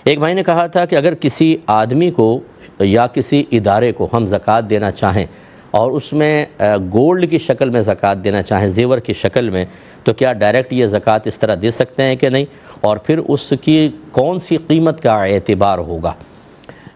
ایک بھائی نے کہا تھا کہ اگر کسی آدمی کو یا کسی ادارے کو ہم زکوٰۃ دینا چاہیں اور اس میں گولڈ کی شکل میں زکوٰۃ دینا چاہیں، زیور کی شکل میں، تو کیا ڈائریکٹ یہ زکوٰۃ اس طرح دے سکتے ہیں کہ نہیں، اور پھر اس کی کون سی قیمت کا اعتبار ہوگا؟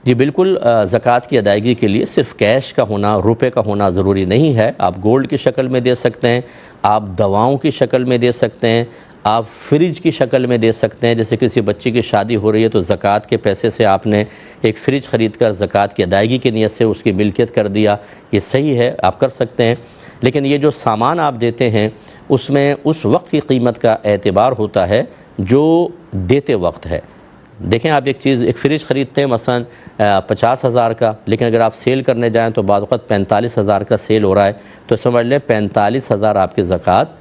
جی بالکل، زکوٰۃ کی ادائیگی کے لیے صرف کیش کا ہونا، روپے کا ہونا ضروری نہیں ہے۔ آپ گولڈ کی شکل میں دے سکتے ہیں، آپ دواؤں کی شکل میں دے سکتے ہیں، آپ فریج کی شکل میں دے سکتے ہیں۔ جیسے کسی بچے کی شادی ہو رہی ہے تو زکوٰۃ کے پیسے سے آپ نے ایک فریج خرید کر زکوٰۃ کی ادائیگی کی نیت سے اس کی ملکیت کر دیا، یہ صحیح ہے، آپ کر سکتے ہیں۔ لیکن یہ جو سامان آپ دیتے ہیں اس میں اس وقت کی قیمت کا اعتبار ہوتا ہے جو دیتے وقت ہے۔ دیکھیں، آپ ایک فریج خریدتے ہیں مثلا 50,000 کا، لیکن اگر آپ سیل کرنے جائیں تو بعض وقت 45,000 کا سیل ہو رہا ہے، تو سمجھ لیں 45,000 آپ کی زکوٰۃ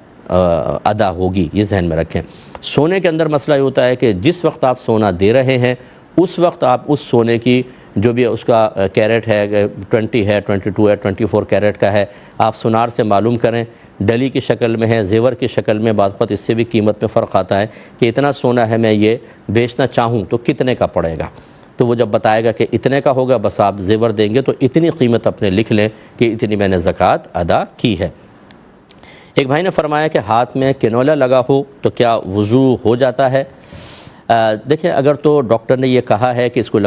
ادا ہوگی، یہ ذہن میں رکھیں۔ سونے کے اندر مسئلہ یہ ہوتا ہے کہ جس وقت آپ سونا دے رہے ہیں اس وقت آپ اس سونے کی جو بھی اس کا کیرٹ ہے، 20 ہے، 22 ہے، 24 کیرٹ کا ہے، آپ سونار سے معلوم کریں، ڈلی کی شکل میں ہے، زیور کی شکل میں، بعض وقت اس سے بھی قیمت میں فرق آتا ہے کہ اتنا سونا ہے، میں یہ بیچنا چاہوں تو کتنے کا پڑے گا، تو وہ جب بتائے گا کہ اتنے کا ہوگا، بس آپ زیور دیں گے تو اتنی قیمت اپنے لکھ لیں کہ اتنی میں نے زکوٰۃ ادا کی ہے۔ ایک بھائی نے فرمایا کہ ہاتھ میں کنولا لگا ہو تو کیا وضو ہو جاتا ہے؟ دیکھیں، اگر تو ڈاکٹر نے یہ کہا ہے کہ اس کو